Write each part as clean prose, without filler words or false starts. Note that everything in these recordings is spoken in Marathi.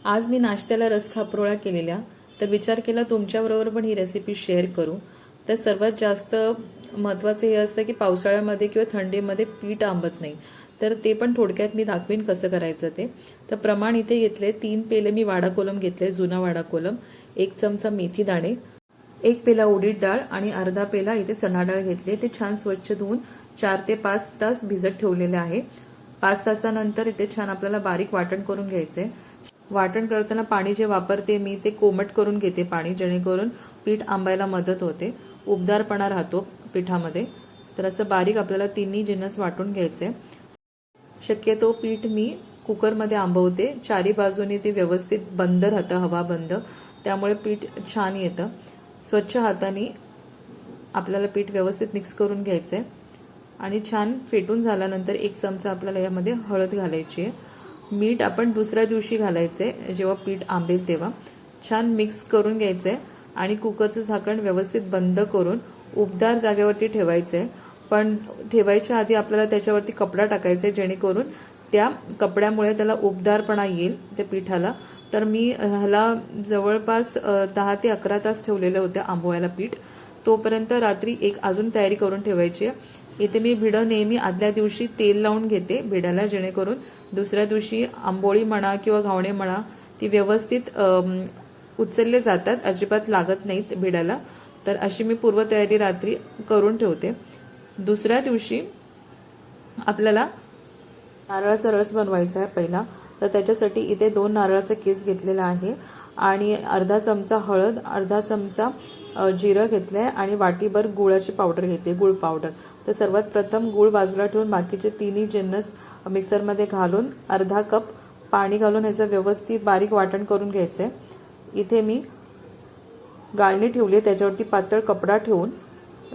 आज मी नाश्त्याला रस खापरोळ्या केलेल्या, तर विचार केला तुमच्याबरोबर पण ही रेसिपी शेअर करू। तर सर्वात जास्त महत्त्वाचं हे असतं की पावसाळ्यामध्ये किंवा थंडीमध्ये पीठ आंबत नाही, तर ते पण थोडक्यात मी दाखवीन कसं करायचं ते। तर प्रमाण इथे घेतले 3 पेले मी वाडा कोलम घेतले, जुना वाडा कोलम, 1 चमचा मेथी दाणे, 1 पेला उडीद डाळ आणि अर्धा पेला इथे चणा डाळ घेतले। ते छान स्वच्छ धुवून 4 ते 5 तास भिजत ठेवलेले आहे। 5 तासानंतर इथे छान आपल्याला बारीक वाटण करून घ्यायचे। वाटण करताना पाणी जे वापरते मी ते कोमट करून घेते पाणी, जेणेकरून पीठ आंबायला मदत होते, उबदारपणा राहतो पिठामध्ये। तर असं बारीक आपल्याला तिन्ही जिन्नस वाटून घ्यायचे। शक्यतो पीठ मी कुकरमध्ये आंबवते, चारी बाजूने ते व्यवस्थित बंद राहतं, हवा बंद, त्यामुळे पीठ छान येतं। स्वच्छ हाताने आपल्याला पीठ व्यवस्थित मिक्स करून घ्यायचे आणि छान फेटून झाल्यानंतर 1 चमचा आपल्याला यामध्ये हळद घालायची आहे। मीठ आपण दुसऱ्या दिवशी घालायचे, जेव्हा पीठ आंबेल तेव्हा। छान मिक्स करून घ्यायचे आणि कुकरचं झाकण व्यवस्थित बंद करून उबदार जागेवरती ठेवायचे। पण ठेवायच्या आधी आपल्याला त्याच्यावरती कपडा टाकायचा, जेणेकरून त्या कपड्यामुळे त्याला उबदारपणा येईल त्या पिठाला। तर मी ह्याला जवळपास 10 ते 11 तास ठेवलेले होते आंबवायला पीठ। तोपर्यंत रात्री एक अजून तयारी करून ठेवायची आहे। इथे मी भिडं नेहमी आदल्या दिवशी तेल लावून घेते भिड्याला, जेणेकरून दुसऱ्या दिवशी आंबोळी म्हणा किंवा घावणे म्हणा ती व्यवस्थित उचलले जातात, अजिबात लागत नाहीत भिड्याला। तर अशी मी पूर्वतयारी रात्री करून ठेवते। दुसऱ्या दिवशी आपल्याला नारळाचा रस बनवायचा आहे पहिला। तर त्याच्यासाठी इथे 2 नारळाचा कीस घेतलेला आहे आणि अर्धा चमचा हळद, अर्धा चमचा जिरं घेतलंय आणि वाटीभर गुळाची पावडर घेतली, गुळ पावडर। तर सर्वात प्रथम गुळ बाजूला ठेवून बाकीचे तिन्ही जिन्नस मिक्सरमध्ये घालून अर्धा कप पाणी घालून ह्याचं व्यवस्थित बारीक वाटण करून घ्यायचंय। इथे मी गाळणी ठेवली, त्याच्यावरती पातळ कपडा ठेवून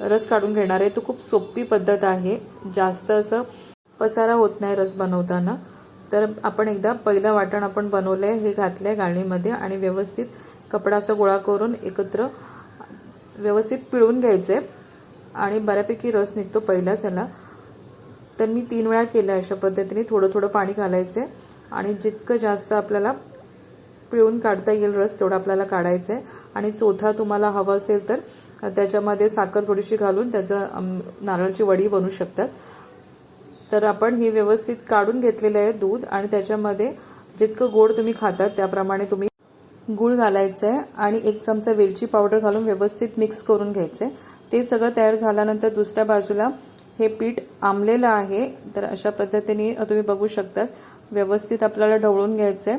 रस काढून घेणार आहे। तो खूप सोपी पद्धत आहे, जास्त असं पसारा होत नाही रस बनवताना। तर आपण एकदा पहिलं वाटण आपण बनवलंय हे घातलंय गाळणीमध्ये आणि व्यवस्थित कपडा असं गोळा करून एकत्र व्यवस्थित पिळून घ्यायचंय आणि बऱ्यापैकी रस निघतो पहिल्याच ह्याला। तर मी 3 वेळा केलं अशा पद्धतीने, थोडं थोडं पाणी घालायचंय आणि जितकं जास्त आपल्याला पिळून काढता येईल रस तेवढा आपल्याला काढायचंय। आणि चौथा तुम्हाला हवं असेल तर त्याच्यामध्ये साखर थोडीशी घालून त्याचं नारळाची वडी बनवू शकतात। तर आपण हे व्यवस्थित काढून घेतलेलं आहे दूध आणि त्याच्यामध्ये जितकं गोड तुम्ही खातात त्याप्रमाणे तुम्ही गुळ घालायचंय आणि 1 चमचा वेलची पावडर घालून व्यवस्थित मिक्स करून घ्यायचंय। ते सगळं तयार झाल्यानंतर दुसऱ्या बाजूला हे पीठ आंबलेलं आहे। तर अशा पद्धतीने तुम्ही बघू शकता, व्यवस्थित आपल्याला ढवळून घ्यायचंय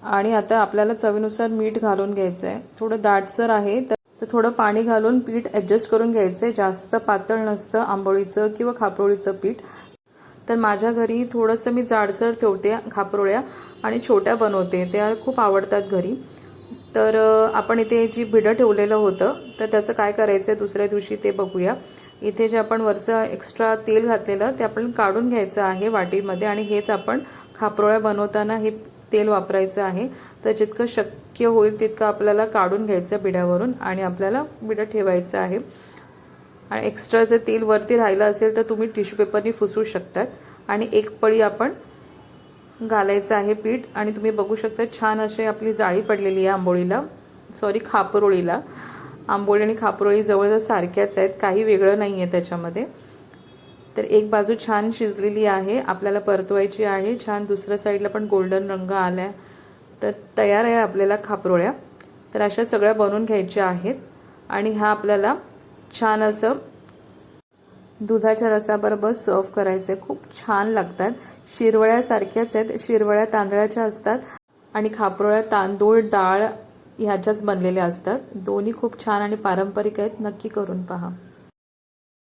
आणि आता आपल्याला चवीनुसार मीठ घालून घ्यायचंय। थोडं दाटसर आहे तर थोडं पाणी घालून पीठ ऍडजस्ट करून घ्यायचंय, जास्त पातळ नसतं आंबोळीचं किंवा खापरोळीचं पीठ। तर माझ्या घरी थोडंसं मी जाडसर ठेवते खापरोळ्या आणि छोट्या बनवते, त्या खूप आवडतात घरी। तर आपण इथे जी भिडं ठेवलेलं होतं तर त्याचं काय करायचंय दुसऱ्या दिवशी ते बघूया। इथे जे आपण वरचं एक्स्ट्रा तेल घातलेलं ते आपण काढून घ्यायचं आहे वाटीमध्ये आणि हेच आपण खापरोळ्या बनवताना हे तेल वापरायचं आहे। तर जितकं शक्य होईल तितकं आपल्याला काढून घ्यायचं भिड्यावरून आणि आपल्याला भिडं ठेवायचं आहे। आणि एक्स्ट्रा जर तेल वरती राहिलं असेल तर तुम्ही टिश्यू पेपरनी पुसू शकतात आणि 1 पळी आपण घालायचं आहे पीठ आणि तुम्ही बघू शकता छान अशी आपली जाळी पडलेली आहे आंबोळीला, सॉरी खापरोळीला। आंबोळी आणि खापरोळी जवळजवळ सारख्याच आहेत, काही वेगळं नाहीये त्याच्यामध्ये। तर एक बाजू छान शिजलेली आहे, आपल्याला परतवायची आहे छान। दुसऱ्या साईडला पण गोल्डन रंग आलाय, तर तयार आहे आपल्याला खापरोळ्या। तर अशा सगळ्या बनवून घ्यायच्या आहेत आणि हा आपल्याला छान असं दुधाच्या रसाबरोबर सर्व करायचे, खूप छान लागतात। शिरवळ्या सारख्याच आहेत, शिरवळ्या तांदळाच्या असतात आणि खापरोळ्या तांदूळ डाळ ह्याच्याच बनलेल्या असतात। दोन्ही खूप छान आणि पारंपरिक आहेत, नक्की करून पहा।